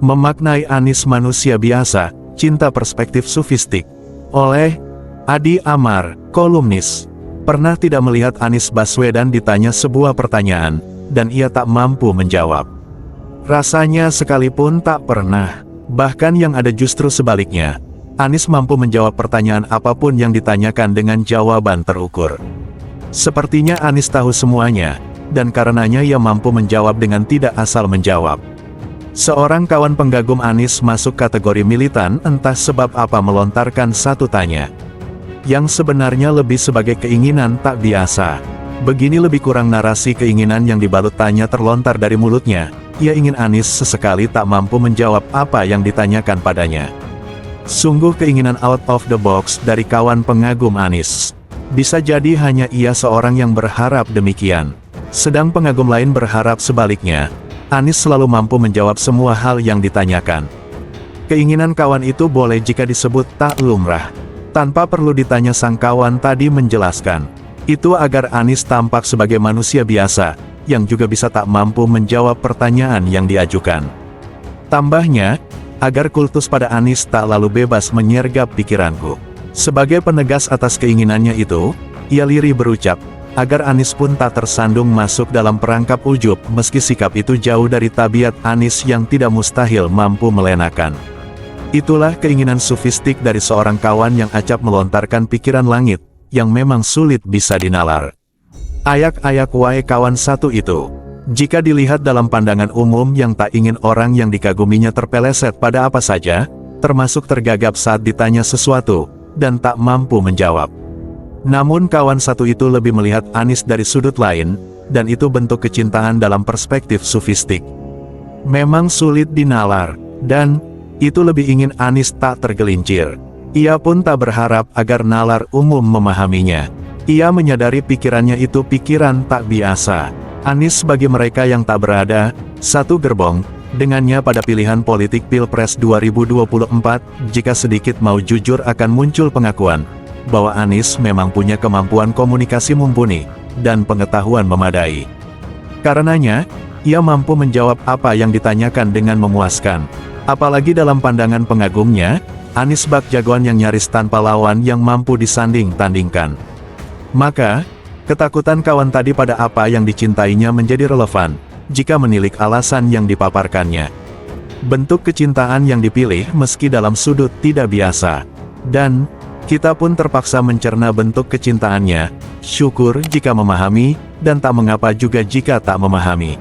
Memaknai Anies Manusia Biasa, Cinta Perspektif Sufistik. Oleh Adi Amar, kolumnis. Pernah tidak melihat Anies Baswedan ditanya sebuah pertanyaan, dan ia tak mampu menjawab? Rasanya sekalipun tak pernah. Bahkan yang ada justru sebaliknya. Anies mampu menjawab pertanyaan apapun yang ditanyakan dengan jawaban terukur. Sepertinya Anies tahu semuanya, dan karenanya ia mampu menjawab dengan tidak asal menjawab. Seorang kawan penggagum Anies masuk kategori militan entah sebab apa melontarkan satu tanya, yang sebenarnya lebih sebagai keinginan tak biasa. Begini lebih kurang narasi keinginan yang dibalut tanya terlontar dari mulutnya. Ia ingin Anies sesekali tak mampu menjawab apa yang ditanyakan padanya. Sungguh keinginan out of the box dari kawan pengagum Anies. Bisa jadi hanya ia seorang yang berharap demikian. Sedang pengagum lain berharap sebaliknya. Anies selalu mampu menjawab semua hal yang ditanyakan. Keinginan kawan itu boleh jika disebut tak lumrah. Tanpa perlu ditanya sang kawan tadi menjelaskan. Itu agar Anies tampak sebagai manusia biasa, yang juga bisa tak mampu menjawab pertanyaan yang diajukan. Tambahnya, agar kultus pada Anies tak lalu bebas menyergap pikiranku. Sebagai penegas atas keinginannya itu, ia lirih berucap, agar Anies pun tak tersandung masuk dalam perangkap ujub meski sikap itu jauh dari tabiat Anies yang tidak mustahil mampu melenakan. Itulah keinginan sufistik dari seorang kawan yang acap melontarkan pikiran langit, yang memang sulit bisa dinalar. Ayak-ayak wae kawan satu itu. Jika dilihat dalam pandangan umum yang tak ingin orang yang dikaguminya terpeleset pada apa saja, termasuk tergagap saat ditanya sesuatu, dan tak mampu menjawab. Namun kawan satu itu lebih melihat Anies dari sudut lain, dan itu bentuk kecintaan dalam perspektif sufistik. Memang sulit dinalar, dan itu lebih ingin Anies tak tergelincir. Ia pun tak berharap agar nalar umum memahaminya. Ia menyadari pikirannya itu pikiran tak biasa. Anies bagi mereka yang tak berada satu gerbong dengannya pada pilihan politik Pilpres 2024, jika sedikit mau jujur akan muncul pengakuan bahwa Anies memang punya kemampuan komunikasi mumpuni dan pengetahuan memadai. Karenanya, ia mampu menjawab apa yang ditanyakan dengan memuaskan. Apalagi dalam pandangan pengagumnya, Anies bak jagoan yang nyaris tanpa lawan yang mampu disanding-tandingkan. Maka, ketakutan kawan tadi pada apa yang dicintainya menjadi relevan, jika menilik alasan yang dipaparkannya. Bentuk kecintaan yang dipilih meski dalam sudut tidak biasa. Dan, kita pun terpaksa mencerna bentuk kecintaannya, syukur jika memahami, dan tak mengapa juga jika tak memahami.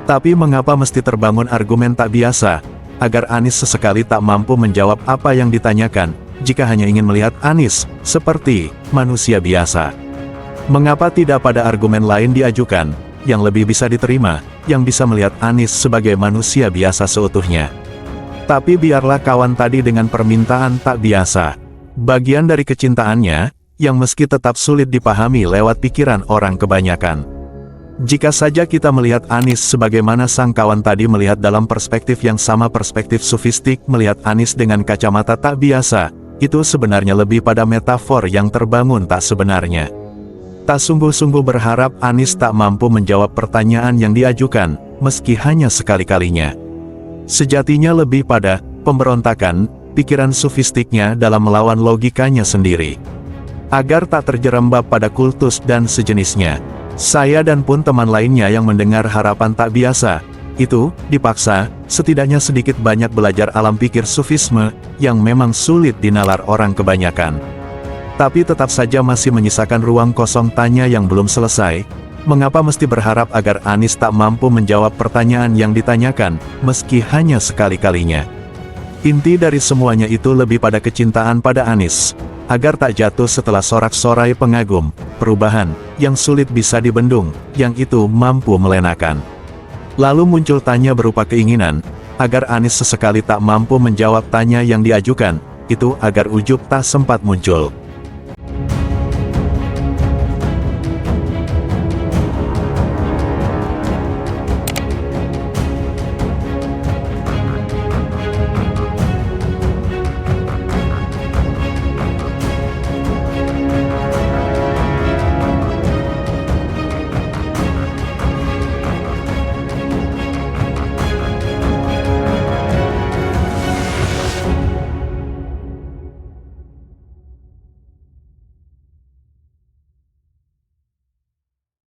Tapi mengapa mesti terbangun argumen tak biasa, agar Anies sesekali tak mampu menjawab apa yang ditanyakan, jika hanya ingin melihat Anies seperti manusia biasa? Mengapa tidak pada argumen lain diajukan, yang lebih bisa diterima, yang bisa melihat Anies sebagai manusia biasa seutuhnya? Tapi biarlah kawan tadi dengan permintaan tak biasa. Bagian dari kecintaannya, yang meski tetap sulit dipahami lewat pikiran orang kebanyakan. Jika saja kita melihat Anies sebagaimana sang kawan tadi melihat dalam perspektif yang sama, perspektif sufistik melihat Anies dengan kacamata tak biasa, itu sebenarnya lebih pada metafor yang terbangun tak sebenarnya. Tak sungguh-sungguh berharap Anies tak mampu menjawab pertanyaan yang diajukan, meski hanya sekali-kalinya. Sejatinya lebih pada pemberontakan pikiran sufistiknya dalam melawan logikanya sendiri. Agar tak terjerembab pada kultus dan sejenisnya. Saya dan pun teman lainnya yang mendengar harapan tak biasa itu, dipaksa, setidaknya sedikit banyak belajar alam pikir sufisme, yang memang sulit dinalar orang kebanyakan. Tapi tetap saja masih menyisakan ruang kosong tanya yang belum selesai. Mengapa mesti berharap agar Anies tak mampu menjawab pertanyaan yang ditanyakan, meski hanya sekali-kalinya? Inti dari semuanya itu lebih pada kecintaan pada Anies, agar tak jatuh setelah sorak-sorai pengagum, perubahan, yang sulit bisa dibendung, yang itu mampu melenakan. Lalu muncul tanya berupa keinginan, agar Anies sesekali tak mampu menjawab tanya yang diajukan, itu agar ujub tak sempat muncul.